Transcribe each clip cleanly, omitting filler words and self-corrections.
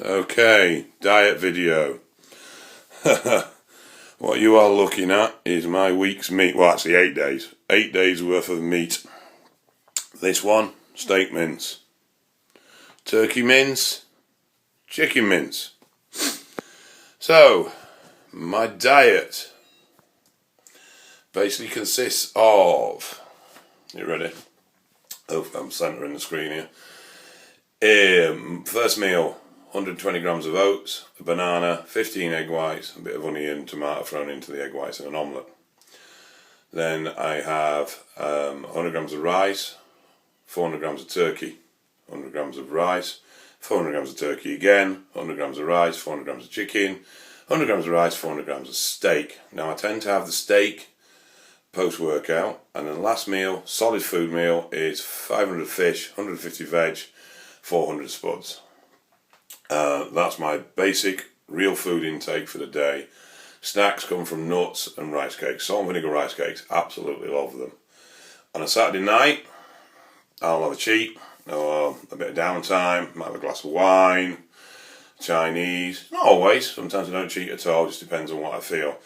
Okay, diet video. What you are looking at is my week's meat. Well, actually 8 days. 8 days worth of meat. This one, steak mince. Turkey mince. Chicken mince. So, my diet basically consists of... You ready? Oh, I'm centering the screen here. First meal, 120 grams of oats, a banana, 15 egg whites, a bit of onion, tomato thrown into the egg whites, and an omelette. Then I have 100 grams of rice, 400 grams of turkey, 100 grams of rice, 400 grams of turkey again, 100 grams of rice, 400 grams of chicken, 100 grams of rice, 400 grams of steak. Now I tend to have the steak post-workout, and then the last meal, solid food meal, is 500 fish, 150 veg, 400 spuds. That's my basic real food intake for the day. Snacks come from nuts and rice cakes. Salt and vinegar rice cakes, absolutely love them. On a Saturday night, I'll have a cheat, or a bit of downtime, might have a glass of wine, Chinese. Not always, sometimes I don't cheat at all, just depends on what I feel.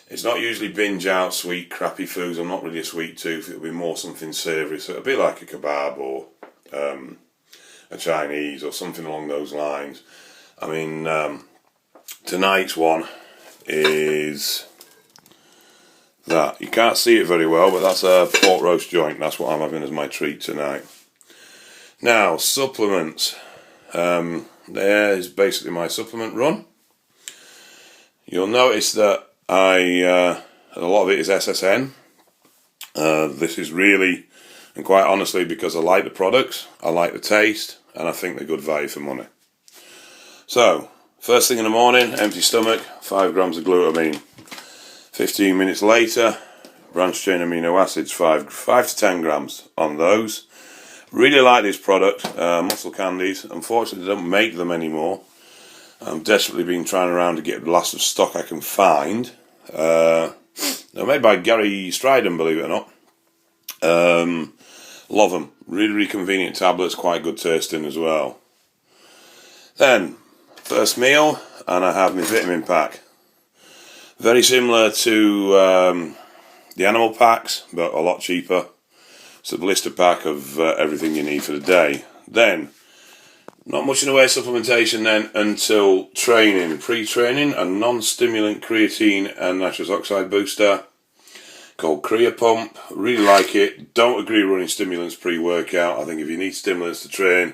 It's not usually binge out sweet crappy foods. I'm not really a sweet tooth. It'll be more something savoury, so it'll be like a kebab or a Chinese or something along those lines. I mean, tonight's one is that. You can't see it very well, but that's a pork roast joint. That's what I'm having as my treat tonight. Now, supplements. There is basically my supplement run. You'll notice that a lot of it is SSN. This is really, and quite honestly, because I like the products, I like the taste, and I think they're good value for money. So, first thing in the morning, empty stomach, 5 grams of glutamine. 15 minutes later, branched chain amino acids, 5 to 10 grams on those. Really like this product, Muscle Candies. Unfortunately, they don't make them anymore. I'm desperately been trying around to get the last of stock I can find. They're made by Gary Stryden, believe it or not. Love them. Really, really convenient tablets, quite good tasting as well. Then, first meal, and I have my vitamin pack. Very similar to the animal packs, but a lot cheaper. It's a blister pack of everything you need for the day. Then, not much in the way of supplementation then until training. Pre-training, a non-stimulant creatine and nitrous oxide booster called Crea Pump. Really like it. Don't agree running stimulants pre-workout. I think if you need stimulants to train,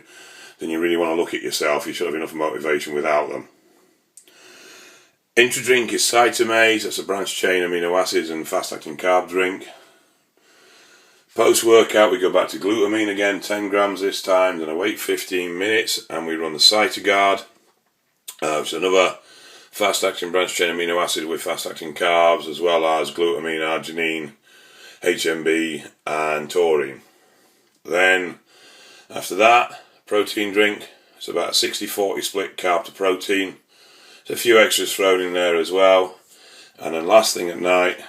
then you really want to look at yourself. You should have enough motivation without them. Intra-drink is Cytomase. That's a branched chain amino acids and fast-acting carb drink. Post-workout we go back to glutamine again, 10 grams this time, then I wait 15 minutes and we run the Cytogard, which is another fast-acting branched chain amino acid with fast-acting carbs, as well as glutamine, arginine, HMB and taurine. Then, after that, protein drink. It's about a 60-40 split carb to protein. There's a few extras thrown in there as well. And then last thing at night,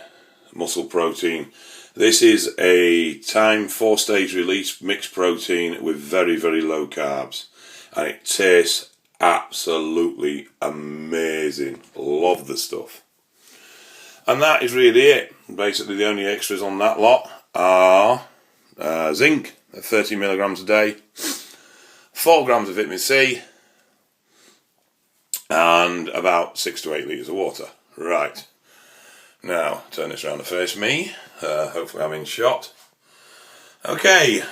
muscle protein. This is a time 4-stage release mixed protein with very, very low carbs. And it tastes absolutely amazing. Love the stuff. And that is really it. Basically the only extras on that lot are zinc at 30 milligrams a day, 4 grams of vitamin C, and about 6 to 8 litres of water. Right. Now, turn this around to face me. Hopefully I'm in shot. Okay,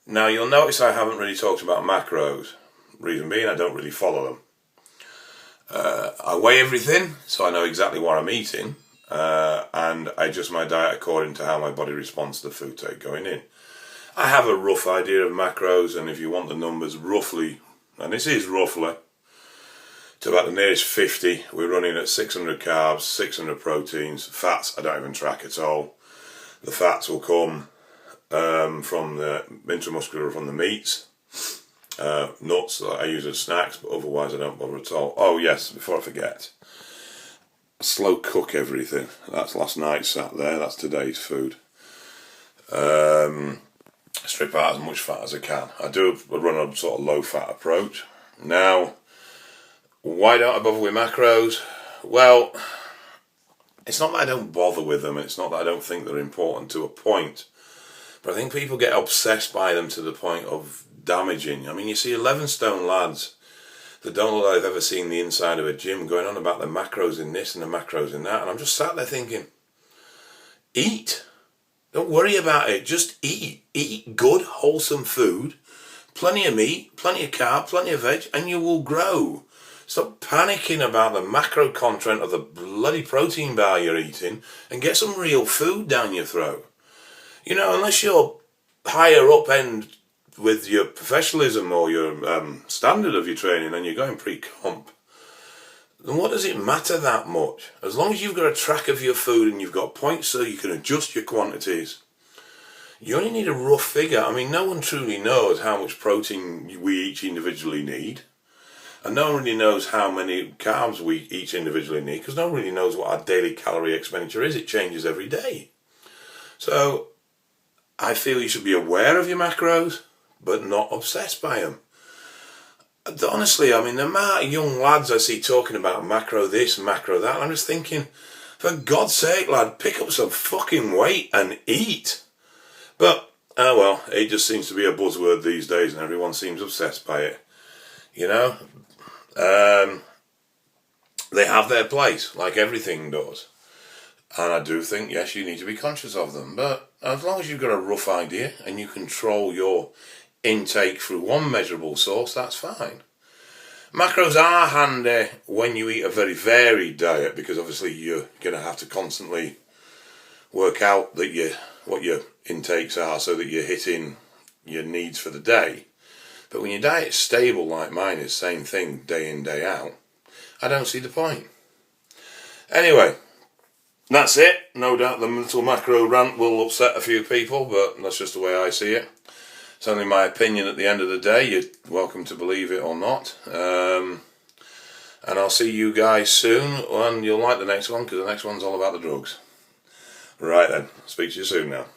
now you'll notice I haven't really talked about macros. Reason being, I don't really follow them. I weigh everything, so I know exactly what I'm eating, and I adjust my diet according to how my body responds to the food take going in. I have a rough idea of macros, and if you want the numbers roughly, and this is roughly, to about the nearest 50, we're running at 600 carbs, 600 proteins. Fats, I don't even track at all. The fats will come from the intramuscular, from the meats. Nuts I use as snacks, but otherwise I don't bother at all. Oh yes, before I forget, slow cook everything. That's last night's sat there, that's today's food. Strip out as much fat as I can. I do run a sort of low fat approach. Now, Why don't I bother with macros? Well, it's not that I don't bother with them, it's not that I don't think they're important to a point, but I think people get obsessed by them to the point of damaging. I mean, you see 11 stone lads that don't look like they've ever seen the inside of a gym going on about the macros in this and the macros in that, and I'm just sat there thinking, eat. Don't worry about it, just eat. Eat good, wholesome food, plenty of meat, plenty of carb, plenty of veg, and you will grow. Stop panicking about the macro content of the bloody protein bar you're eating and get some real food down your throat. You know, unless you're higher up end with your professionalism or your standard of your training and you're going pre-comp, then what does it matter that much? As long as you've got a track of your food and you've got points so you can adjust your quantities, you only need a rough figure. I mean, no one truly knows how much protein we each individually need. And no one really knows how many carbs we each individually need, because no one really knows what our daily calorie expenditure is. It changes every day. So I feel you should be aware of your macros, but not obsessed by them. Honestly, I mean, the amount of young lads I see talking about macro this, macro that, I'm just thinking, for God's sake, lad, pick up some fucking weight and eat. But, oh well, it just seems to be a buzzword these days and everyone seems obsessed by it. You know? They have their place, like everything does. And I do think, yes, you need to be conscious of them. But as long as you've got a rough idea and you control your intake through one measurable source, that's fine. Macros are handy when you eat a very varied diet, because obviously you're going to have to constantly work out that what your intakes are so that you're hitting your needs for the day. But when your diet's stable like mine is, same thing day in, day out, I don't see the point. Anyway, that's it. No doubt the little macro rant will upset a few people, but that's just the way I see it. It's only my opinion at the end of the day. You're welcome to believe it or not. And I'll see you guys soon, and you'll like the next one, because the next one's all about the drugs. Right then, speak to you soon now.